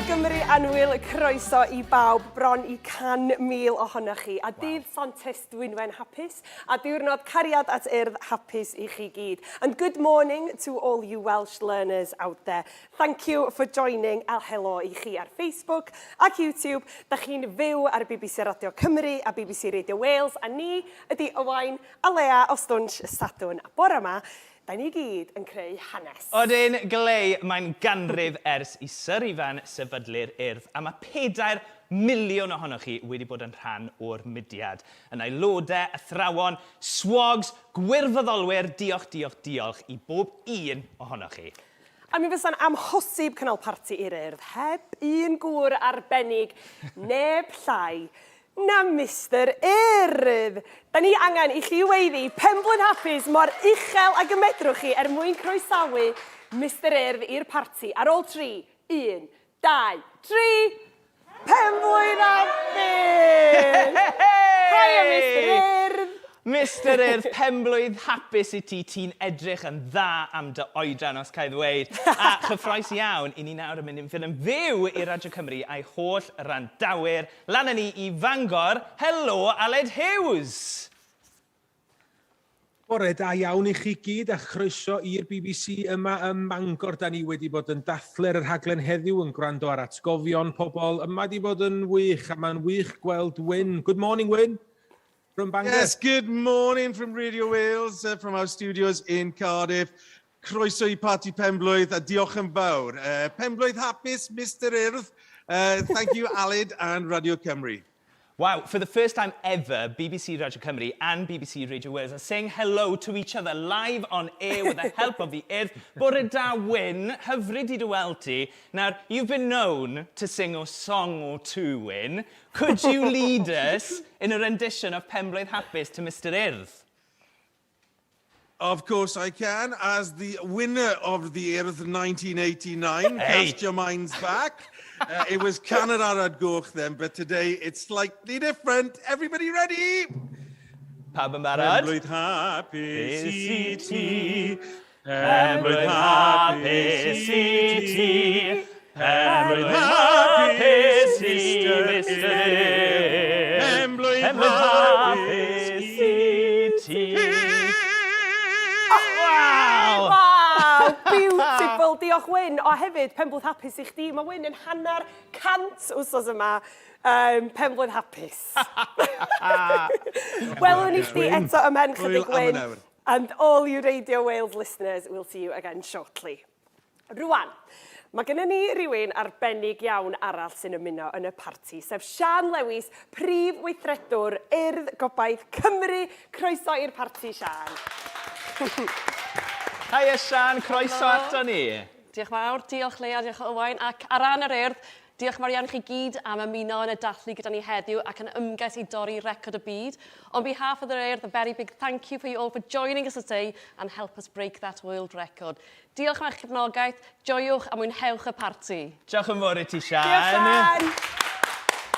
Gymru Anwyl, croeso I bawb bron I 100,000 ohonoch chi. A dydd Santes Dwynwen hapus, a diwrnod cariad at urdd hapus I chi gyd. And good morning to all you Welsh learners out there. Thank you for joining. A helo I chi ar Facebook ac YouTube. Da chi'n fyw ar BBC Radio Cymru a BBC Radio Wales. A ni ydi Owain a Lea o Stwnsh y Sadwn. A bore yma, da ni gyd yn creu hanes. Odyn Glei, mae'n ganrif ers I Syr Ifan sefydlu'r urdd, a mae 4 miliwn ohonoch chi wedi bod yn rhan o'r mudiad. Yn aelodau, athrawon, swogs, gwirfoddolwyr, diolch I bob un ohonoch chi. A mi fysa'n amhosib cynnal parti i'r urdd, heb un gŵr arbennig, neb llai, na Mr Urdd. Da ni angen I chi weiddi penblwydd hapus mor uchel ag y medrwch chi mwyn croesawu Mr Urdd i'r parti ar ôl 3, 1, 2, 3, penblwydd hapus! Hiya Mr Urdd! Mr Urdd, penblwydd hapus I ti, ti'n edrych yn dda am dy oedran os cael ddweud. A chyffroes iawn, I ni nawr yn mynd yn fyw I Radio Cymru a'i holl randawyr. Lan ni I Fangor, helo Aled Hughes! Bore da iawn I chi gyd a chroeso i'r BBC yma ym Mangor. Da ni wedi bod yn dathlu'r rhaglen heddiw yn gwrando ar atgofion pobl. Yma wedi bod yn wych a mae'n wych gweld Wyn. Good morning, Wyn. From Bangor. Yes, good morning from Radio Wales, from our studios in Cardiff. Croeso I Parti Penblwydd a diolch yn fawr. Penblwydd hapus, Mr Urdd. Thank you, Aled and Radio Cymru. Wow, for the first time ever, BBC Radio Cymru and BBC Radio Wales are saying hello to each other live on air with the help of the Urdd. Bore da Wyn, hyfryd I dy weld ti. Now, you've been known to sing a song or two, Wyn. Could you lead us in a rendition of Penblwydd Hapus to Mr Urdd? Of course I can. As the winner of the Urdd 1989, cast your minds back. It was Caner Arad Goch then, but today it's slightly different. Everybody ready? Pawb yn barod? Penblwydd hapus I ti. Penblwydd hapus I ti. Penblwydd hapus I Mr Urdd. Penblwydd hapus I ti. Beautiful, diolch Wyn. O hefyd, penblwydd hapus I chdi. Mae Wyn yn 100 wsos yma penblwydd hapus. Welwn I chdi eto ym mhen chydig Wyn. And all you Radio Wales listeners, we'll see you again shortly. Rwan, mae gennym ni rywun arbennig iawn arall sy'n ymuno yn y parti, sef Sian Lewis, prif weithredwr Urdd Gobaith Cymru. Croeso i'r parti, Sian. Hiya Sian, croeso ato ni. Diolch mawr, diolch Lea, diolch Owain, ac ar ran yr urdd, diolch mawr iawn chi gyd am ymuno yn y dathlu gyda ni heddiw ac yn ymgais I dorri record y byd. On behalf of the urdd, a very big thank you for you all for joining us today and help us break that world record. Diolch am eich cefnogaeth, joiwch a mwynhewch y parti. Diolch yn fawr I ti, Sian. Diolch, Sian.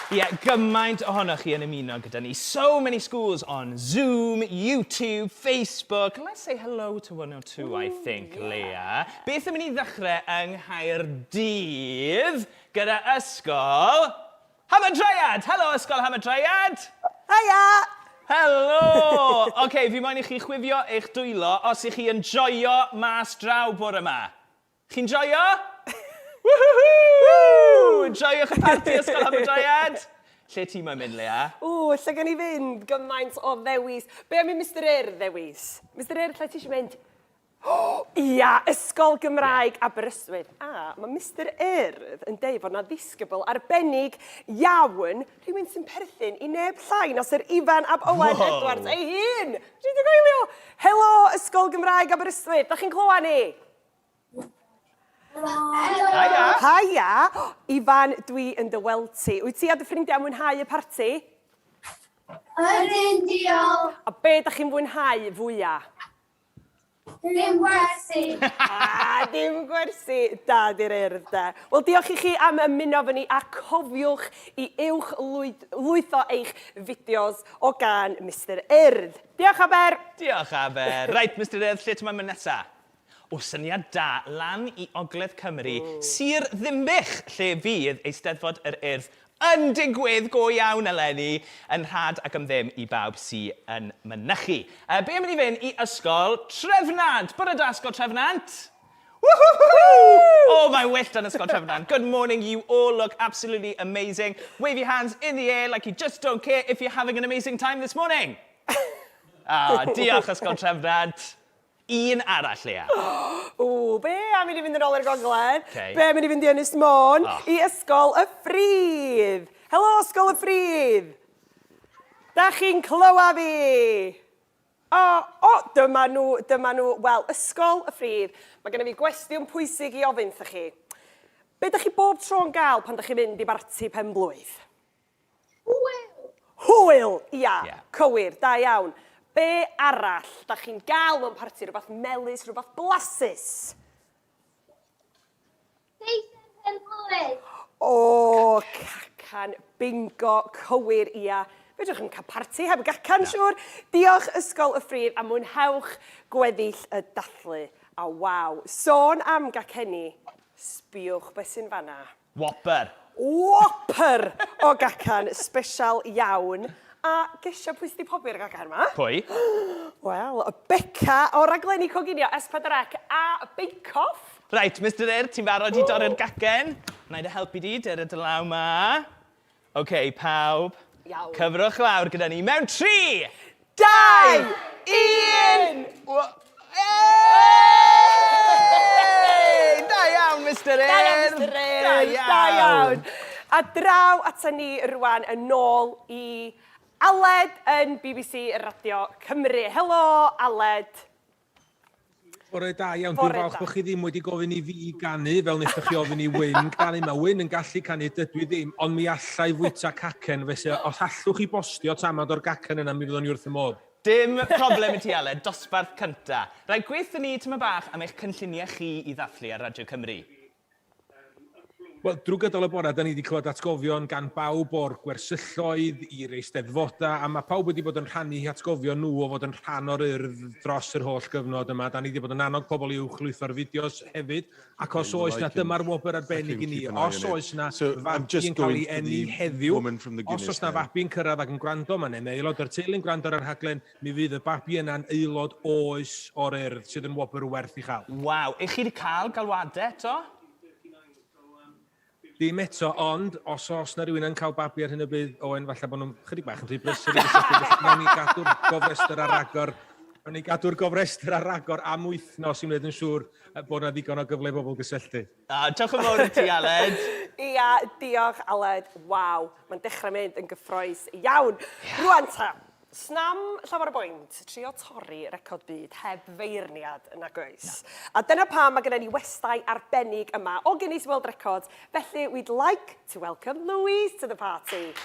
Gymaint ohonoch chi yn ymuno gyda ni. So many schools on Zoom, YouTube, Facebook. Let's say hello to one or two, I think, Lea. Beth yn mynd I ddechrau yng Nghaerdydd gyda ysgol Hamadryad. Helo, ysgol Hamadryad. Hiya. Helo. OK, fi moyn I chi chwifio eich dwylo os I chi yn joio mas draw bore yma. Chi'n joio? Woohoo! Joiwch y parti ysgol Hamadryad. Lle ti mae'n mynd, Lea? Lle gan I fynd gymaint o ddewis. Be am I Mr Urdd ddewis? Mr Urdd, lle ti eisiau mynd? Ia, ysgol Gymraeg Aberystwyth. A mae Mr Urdd yn deud fod yna ddisgybl arbennig iawn rhywun sy'n perthyn I neb llai nos yr Ifan ab Owen Edwards ei hun. Dwi'n goelio. Helo, ysgol Gymraeg Aberystwyth. Da chi'n clywed ni? Hiya. Hiya. Ifan, dwi yn dy weld ti. Wyt ti a dy ffrindiau mwynhau y parti? Ydyn, diolch. A be da chi'n mwynhau fwyaf? Ddim gwersi. Dim gwersi. Da, di'r urdd, da. Wel, diolch I chi am ymuno fy ni a cofiwch I uwch lwytho eich fideos o gan Mr Urdd. Diolch, Aber. Diolch, Aber. Right, Mr Urdd, lle ti'n mynd nesa? o syniad da lan i Ogledd Cymru, Sir Ddimbych, lle fydd Eisteddfod yr Urdd yn digwydd go iawn eleni, yn rhad ac am ddim i bawb sy'n yn mynychu. Be am i ni fynd i ysgol Trefnant? Bore da, ysgol Trefnant? Woohoo! Oh, my wyllt yn ysgol Trefnant. Good morning, you all look absolutely amazing. Wave your hands in the air like you just don't care if you're having an amazing time this morning. Diolch ysgol Trefnant. Un arall, Lea. O, be am i ni fynd yn ôl i'r gogledd? Okay. Be am i ni fynd i Ynys Môn? I ysgol y Ffridd. Helo, ysgol y Ffridd. Da chi'n clywed fi? Dyma nhw. Wel, ysgol y Ffridd. Mae gennym fi gwestiwn pwysig i ofyn wrthych chi. Be ydych chi bob tro'n gael pan ydych chi'n mynd i barti penblwydd? Hwyl, ia, cywir, da iawn. Be arall ydych chi'n gael mewn parti? Rhywbeth melys, rhywbeth blasus? O, cacan, bingo, cywir, ia. Fedrwch yn cael parti heb gacan, siŵr. Diolch ysgol y Ffridd a mwynhewch gweddill y dathlu. A waw, sôn am gacenni, sbiwch beth sy'n fanna. Whopper. Whopper o gacan, special iawn. A gesio pwy sydd wedi pobi'r gacan yma? Pwy? Wel, y Beca o raglenni coginio S4C a Bake Off. Right, Mr Eyre, ti'n barod i dorri'r gacen? Na i dy helpu di, dyr y dylaw ma. OK, pawb. Iawn. Cyfrwch lawr gyda ni mewn 3, 2, 1! Da iawn, Mr Eyre! Da iawn! A draw ata ni rwan yn ôl i Aled yn BBC Radio Cymru. Helo, Aled. Bore da iawn, dwi'n falch bod chi ddim wedi gofyn i fi i ganu fel wnaethoch chi ofyn i Wyn. Ganu mae Wyn yn gallu canu, dydw i ddim, ond mi allai fwyta cacen, felly os allwch chi bostio tamad o'r gacen yna, mi fyddwn ni wrth y modd. Dim problem i ti, Aled, dosbarth cynta. Rhaid gweithio ni tyma bach am eich cynlluniau chi i ddathlu ar Radio Cymru. Wel, drwy gydol y bore, da ni wedi clywed atgofion gan bawb o'r gwersylloedd i'r eisteddfoda, a mae pawb wedi bod yn rhannu atgofion nhw o fod yn rhan o'r urdd dros yr holl gyfnod yma. Da ni wedi bod yn annog pobl i'w chlwytho'r fideos hefyd, ac os oes na dyma'r wobr arbennig i ni, os oes na fabi'n cael ei enni heddiw, os oes na fabi'n cyrraedd ac yn gwrando, mae'n aelod o'r teulu'n gwrando ar yr rhaglen, mi fydd y babi yna'n aelod oes o'r urdd sydd yn wobr werth i chael. Waw, eich chi wedi cael galwadau eto? Dim eto, ond os na rhywun yn cael babi ar hyn o bydd, Owen, falle bod nhw'n chydig bach yn rhy brysur i gysylltu. Nawn ni gadw'r gofrestr ar agor. Nawn ni gadw'r gofrestr ar agor am wythnos i wneud yn siŵr bod na ddigon o gyfle i bobl gysylltu. Diolch yn fawr i ti, Aled. Ia, diolch, Aled. Waw, mae'n dechrau mynd yn gyffroes iawn. Rwan ta, snam llawer o bwynt trio torri record byd heb feirniad yn agos. A dyna pam mae gennym ni westai arbennig yma o Guinness World Records. Felly, we'd like to welcome Louise to the party.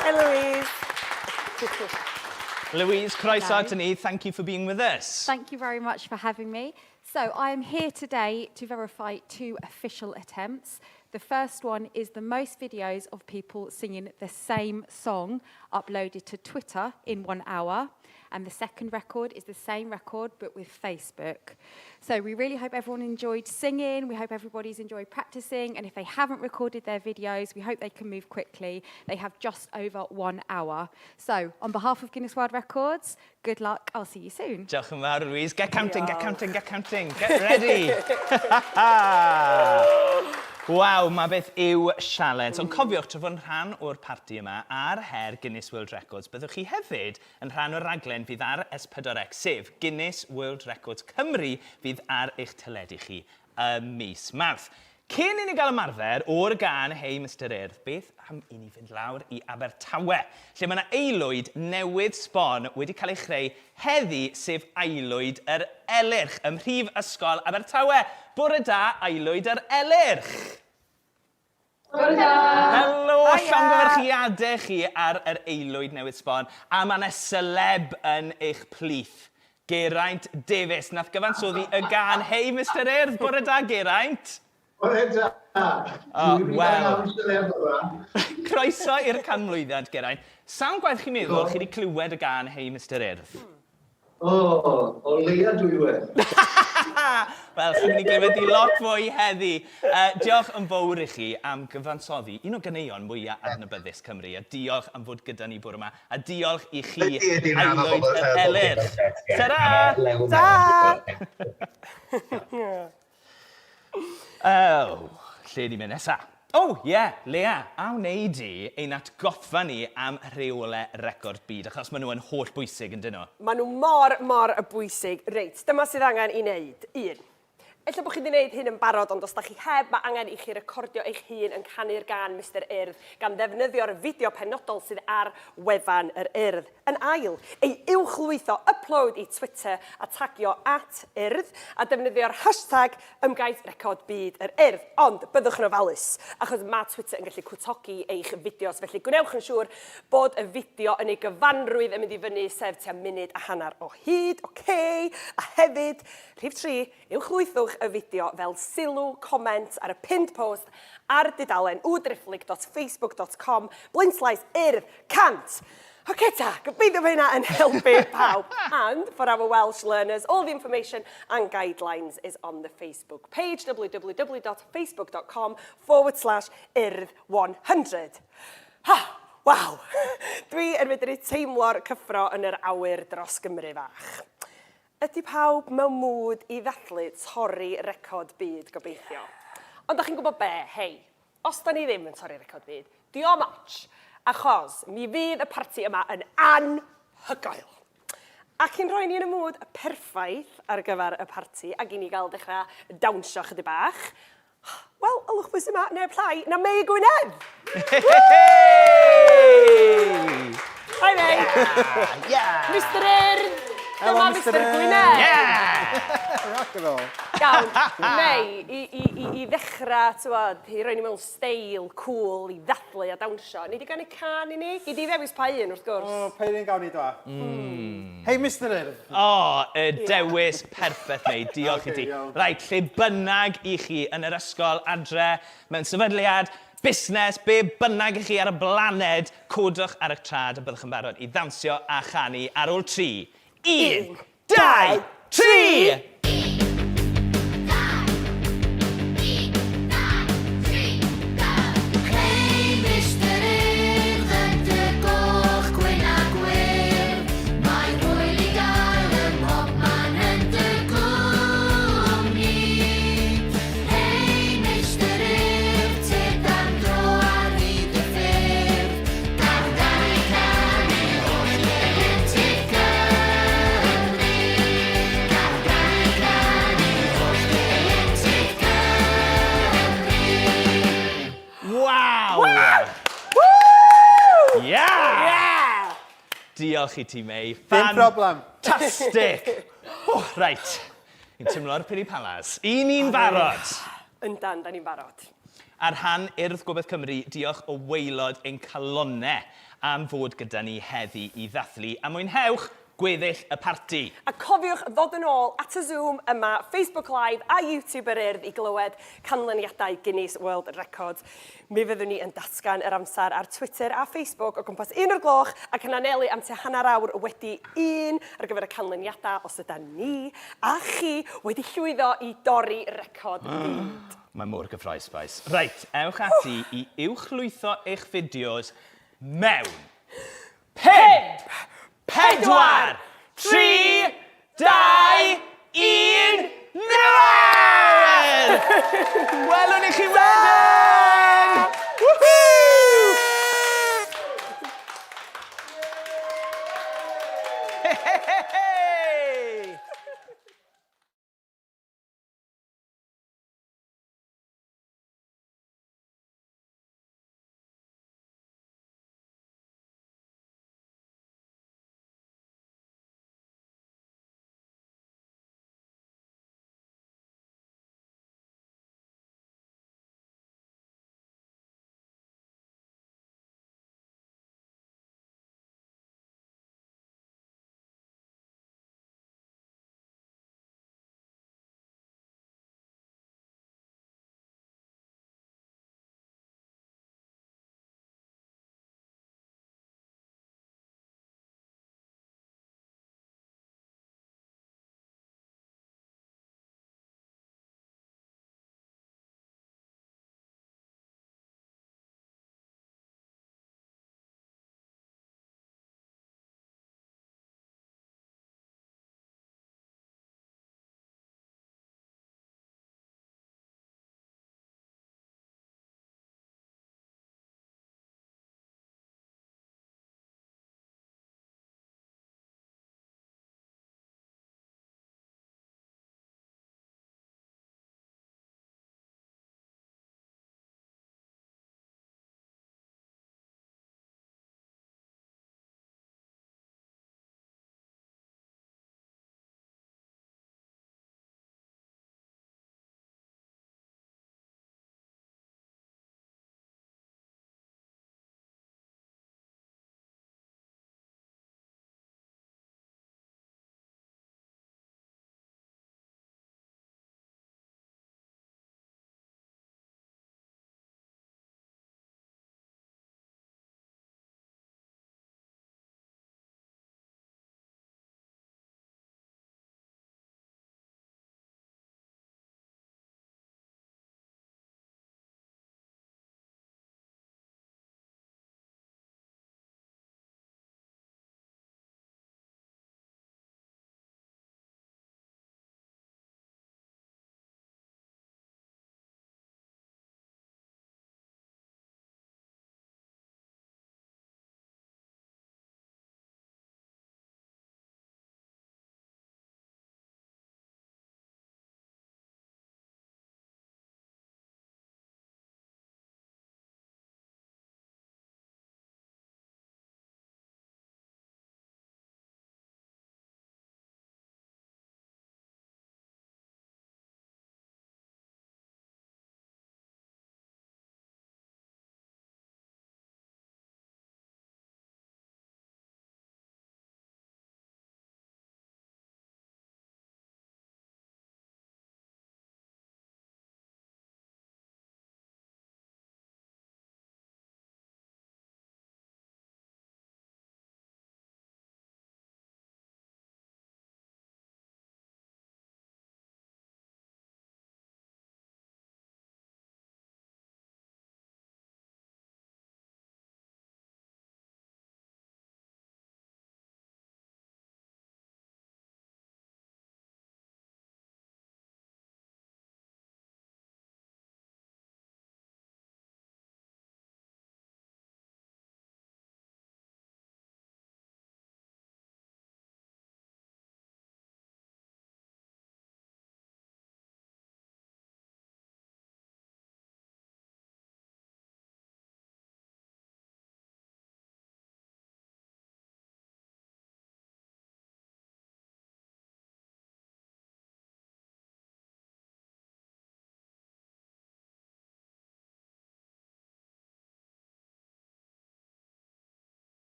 Hey, Louise. Louise, croeso to ni. Thank you for being with us. Thank you very much for having me. So I am here today to verify 2 official attempts. The first one is the most videos of people singing the same song uploaded to Twitter in 1 hour. And the second record is the same record, but with Facebook. So we really hope everyone enjoyed singing. We hope everybody's enjoyed practicing. And if they haven't recorded their videos, we hope they can move quickly. They have just over 1 hour. So on behalf of Guinness World Records, good luck. I'll see you soon. Diolch yn fawr, Louise. Get counting, get counting, get counting. Get ready. Waw, mae beth yw sialens. Ond cofiwch, trwy fod yn rhan o'r parti yma ar her Guinness World Records, byddwch chi hefyd yn rhan o'r raglen fydd ar S4C, sef Guinness World Records Cymru fydd ar eich teledu chi mis Mawrth. Cyn i ni gael ymarfer o'r gan Hey Mr Eyre, beth am i ni fynd lawr i Abertawe, lle mae yna aelwyd newydd sbon wedi cael ei chreu heddi, sef aelwyd yr Elyrch ym Mhrif Ysgol Abertawe. Bore da, aelwyd yr Elyrch. Bore da. Helo, llongyfarchiadau chi ar yr aelwyd newydd sbon, a mae yna celeb yn eich plith. Geraint Davies, nath gyfansoddi y gan Hey Mr Eyre. Bore da, Geraint. Bore da. Wel. Croeso i'r canmlwyddiant, Geraint. Sa'n gwaith chi'n meddwl chi wedi clywed y gan Hey Mr Eyre? O leia dwywaith. Wel, chi'n mynd i glywed i lot fwy heddi. Diolch yn fawr i chi am gyfansoddi un o ganeuon mwyaf adnabyddus Cymru. A diolch am fod gyda ni bore yma. A diolch i chi, aelwyd yr Elir. Tara! Lle ni'n mynd nesaf? Lea, a wneud i ein atgoffa ni am rheolau record byd, achos maen nhw yn holl bwysig yn dyn nhw. Maen nhw mor bwysig. Reit, dyma sydd angen i wneud. 1. Ella bod chi wedi gwneud hyn yn barod, ond os da chi heb, mae angen i chi recordio eich hun yn canu'r gan Mr Urdd gan ddefnyddio'r fideo penodol sydd ar wefan yr Urdd. Yn ail, ei uwchlwytho, upload i Twitter a tagio @Urdd a defnyddio'r hashtag ymgais record byd yr Urdd. Ond byddwch yn ofalus, achos mae Twitter yn gallu cwtogi eich fideos, felly gwnewch yn siŵr bod y fideo yn ei gyfanrwydd yn mynd i fyny sef tua munud a hanner o hyd, a hefyd, rhif 3, uwchlwythwch y fideo fel sylw, comment ar y pinned post ar dudalen www.facebook.com/Urdd100. OK ta, gobeithio bod hynna yn helpu pawb. And for our Welsh learners, all the information and guidelines is on the Facebook page, www.facebook.com/Urdd100. Waw, dwi yn medru teimlo'r cyffro yn yr awyr dros Gymru fach. Ydy pawb mewn mwd i ddathlu torri record byd, gobeithio. Ond da chi'n gwybod be, hei, os da ni ddim yn torri record byd, di o match, achos mi fydd y parti yma yn anhygoel. Ac i'n rhoi ni yn y mwd perffaith ar gyfer y parti, ac i ni gael dechrau dawnsio chydig bach, wel, ylwch bwys yma, neb llai, na Mei Gwynedd! Hi, Mei! Mr Urdd! Dyma Mr Gwynedd! Rock and roll. Iawn, Mei, i ddechrau, i roi ni mewn steil, cool, i ddathlu a dawnsio. Ni di ganu can i ni? I di ddewis pa un, wrth gwrs. O, pa un gawn ni dwa? Hei, Mr Urdd. Y dewis perffaith, Mei. Diolch i ti. Rhaid, lle bynnag i chi yn yr ysgol adre, mewn sefydliad, busnes, be bynnag i chi ar y blaned, codwch ar eich trad a byddwch yn barod i ddawnsio a chanu ar ôl 3. 1, 2, 3! Diolch i ti, Mei. Dim problem. Fantastic! Reit, ni'n tymlo'r pili palas. Ni'n barod. Yndan, da ni'n barod. Ar rhan Urdd Gobaith Cymru, diolch o waelod ein calonnau am fod gyda ni heddi i ddathlu a mwynhewch gweddill y parti. A cofiwch ddod yn ôl at y Zoom yma, Facebook Live a YouTube yr Urdd i glywed canlyniadau Guinness World Record. Mi fyddwn ni yn datgan yr amser ar Twitter a Facebook o gwmpas 1 o'r gloch ac yn anelu am tua hanner awr wedi 1 ar gyfer y canlyniadau os yda ni a chi wedi llwyddo i dorri record byd. Mae mor gyffroes, boes. Reit, ewch ati i uwchlwytho eich fideos mewn 5, 4, 3, 2, 1, nawr! Welwn i chi wedyn!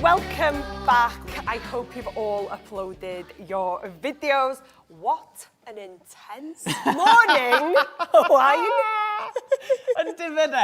welcome back. I hope you've all uploaded your videos. What an intense morning, Owain. Yn difed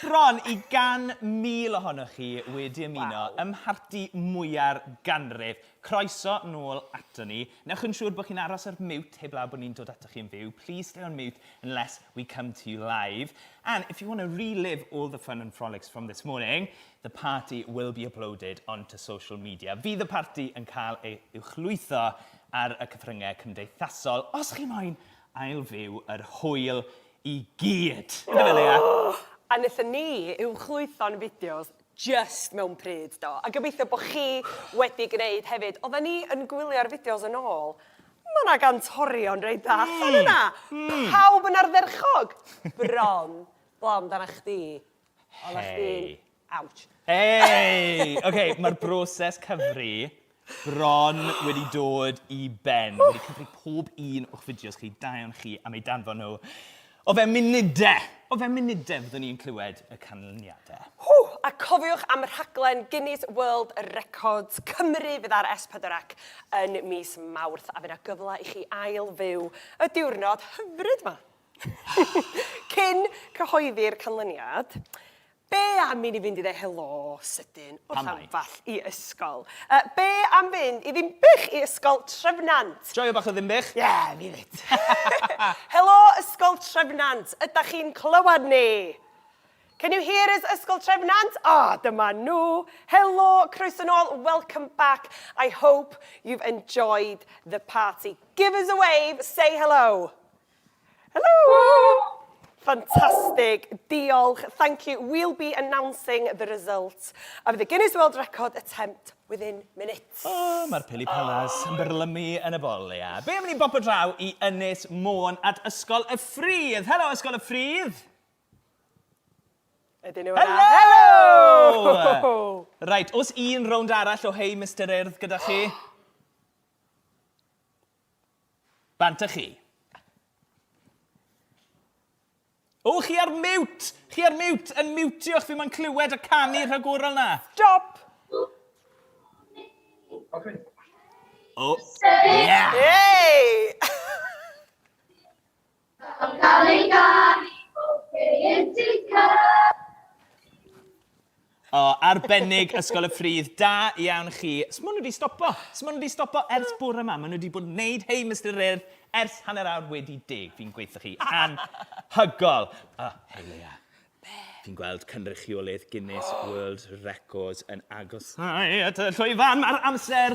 bron i 100,000 ohonoch chi wedi ymuno ym mharti mwyaf ganrif. Croeso nôl ato ni. Newch yn siŵr bod chi'n aros ar mute heblaw bod ni'n dod ato chi yn fyw. Please stay on mute unless we come to you live. And if you want to relive all the fun and frolics from this morning, the party will be uploaded onto social media. Fydd y party yn cael ei uwchlwytho ar y cyffryngau cymdeithasol os chi moyn ail fyw yr hwyl i gyd. A wnaethon ni uwchlwytho'n fideos just mewn pryd do. A gobeithio bod chi wedi gwneud hefyd. Oedden ni yn gwylio'r fideos yn ôl. Mae yna gantorion reid dda. Yna. Pawb yn ardderchog. Bron. Blam dan chdi. Hei. Ouch. Hei! OK, mae'r broses cyfri bron wedi dod i ben. Wedi cyfri pob un o'ch fideos chi, dau o'n chi am ei danfon nhw. O fe munudau fyddwn ni'n clywed y canlyniadau. A cofiwch am y rhaglen Guinness World Records Cymru fydd ar S4C yn mis Mawrth. A fydd yna gyfle i chi ail fyw y diwrnod hyfryd ma. Cyn cyhoeddi'r canlyniad, be am i ni fynd i ddeu helo sydyn wrth anfall i ysgol? Be am fynd i ddimbych i ysgol Trefnant? Joio bach o ddimbych? Ie, fi ddyd. Helo ysgol Trefnant, ydych chi'n clywed ni? Can you hear us, ysgol Trefnant? Dyma nhw. Helo, croeso nôl, welcome back. I hope you've enjoyed the party. Give us a wave, say hello. Hello. Fantastic, diolch, thank you. We'll be announcing the results of the Guinness World Record attempt within minutes. Mae'r pili pelas yn byrlymu yn y bolia. Be am ni bop o draw i Ynys Môn at Ysgol y Ffrydd? Helo, Ysgol y Ffrydd. Ydyn nhw yna? Helo! Right, oes un rownd arall o Hei Mr Urdd gyda chi? Bant chi. Chi ar mute! Chi ar mute! Yn mutiwch fi ma'n clywed y canu rhagorol na. Stop! Yeah! Hey! Arbennig Ysgol y Ffrydd. Da iawn chi. Sma nhw wedi stopo. Ers bore yma. Maen nhw wedi bod yn neud Hei Mr Urdd ers hanner awr wedi 10. Fi'n gweithio chi. Anhygol. Hei Leia. Fi'n gweld cynrychiolydd Guinness World Records yn agosau at y llwyfan. Mae'r amser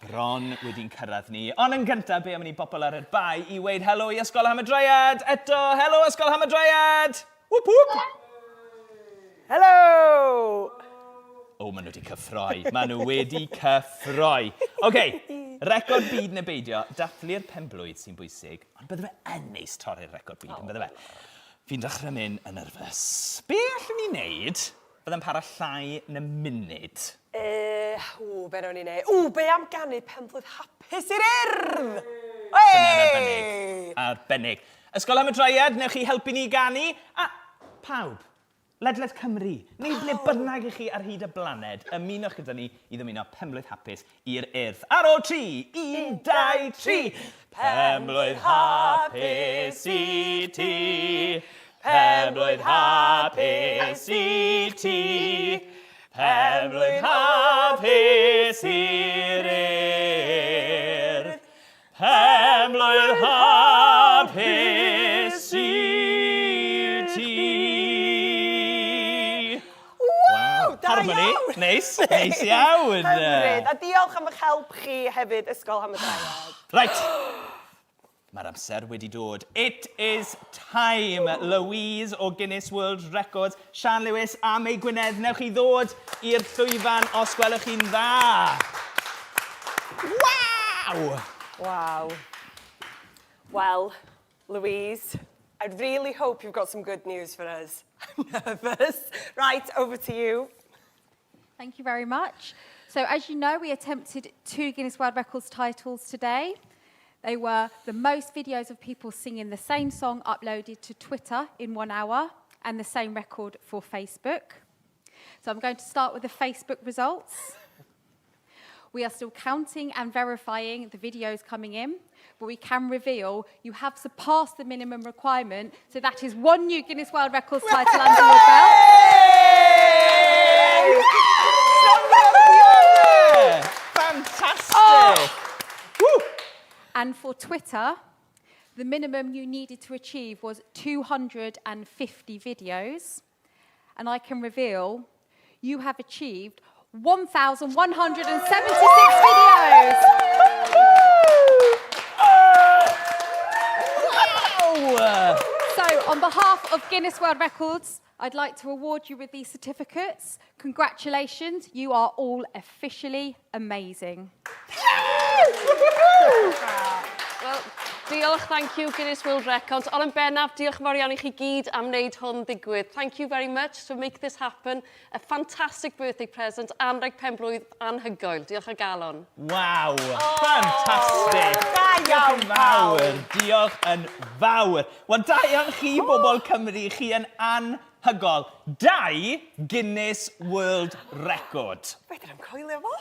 bron wedi'n cyrraedd ni. Ond yn gyntaf, be am ni bobl ar y bai i weid helo i Ysgol Hamadryad. Eto, helo Ysgol Hamadryad. Whoop whoop. Helo! Maen nhw wedi cyffroi. Maen nhw wedi cyffroi. OK, record byd neu beidio. Dathlu'r penblwydd sy'n bwysig. Ond bydde fe yn neis torri'r record byd, yn bydde fe. Fi'n dechrau mynd yn nerfus. Be allwn ni wneud? Byddai'n para llai na munud. Be nawn ni wneud? Be am ganu penblwydd hapus i'r urdd? Arbennig. Arbennig. Ysgol Hamadryad, newch chi helpu ni ganu? A pawb. Ledled Cymru, neu ble bynnag i chi ar hyd y blaned, ymunwch gyda ni i ddymuno penblwydd hapus i'r urdd. Ar ôl 3, 1, 2, 3. Penblwydd hapus i ti. Penblwydd hapus i ti. Penblwydd hapus i'r urdd. Penblwydd hapus i ti. Harmony. Neis iawn. Hyfryd. A diolch am eich help chi hefyd, Ysgol Hamadryad. Right. Mae'r amser wedi dod. It is time. Louise o Guinness World Records, Sian Lewis a Mei Gwynedd. Newch chi ddod i'r llwyfan os gwelwch chi'n dda. Wow! Wow. Well, Louise, I really hope you've got some good news for us. I'm nervous. Right, over to you. Thank you very much. So as you know, we attempted 2 Guinness World Records titles today. They were the most videos of people singing the same song uploaded to Twitter in 1 hour and the same record for Facebook. So I'm going to start with the Facebook results. We are still counting and verifying the videos coming in, but we can reveal you have surpassed the minimum requirement, so that is 1 new Guinness World Records title under your belt. Fantastic! Woo! And for Twitter, the minimum you needed to achieve was 250 videos. And I can reveal you have achieved 1,176 videos. Wow! So on behalf of Guinness World Records, I'd like to award you with these certificates. Congratulations, you are all officially amazing. Wel, diolch, thank you Guinness World Records. Ond yn bennaf, diolch yn fawr iawn i chi gyd am wneud hwn digwydd. Thank you very much to make this happen. A fantastic birthday present, Anreg Penblwydd anhygoel. Diolch o galon. Waw! Fantastic! Da iawn, Diolch yn fawr. Diolch yn fawr. Wel, da iawn chi, bobl Cymru, chi yn anhygol. 2 Guinness World Record. Fedr am coelio fo?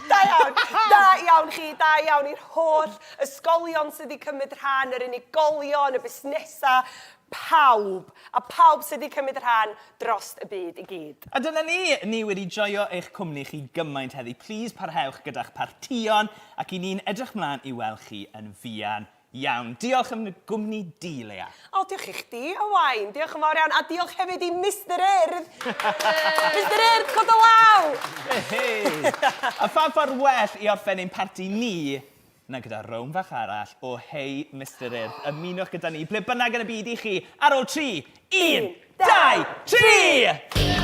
Da iawn chi, da iawn i'r holl ysgolion sydd wedi cymryd rhan, yr unigolion, y busnesau, pawb. A pawb sydd wedi cymryd rhan dros y byd i gyd. A dyna ni wedi joio eich cwmni chi gymaint heddi. Plis parhewch gyda'ch partion ac i ni'n edrych mlaen i weld chi yn fuan iawn. Diolch am y gwmni di, Lea. O, diolch i chdi, Owain. Diolch yn fawr iawn. A diolch hefyd i Mr Urdd. Mr Urdd, cod o law! Hey. A pha ffordd well i orffen ein parti ni na gyda rown fach arall o Hey Mr Urdd. Ymunwch gyda ni ble bynnag yn y byd i chi ar ôl 3, 1, 2, 3!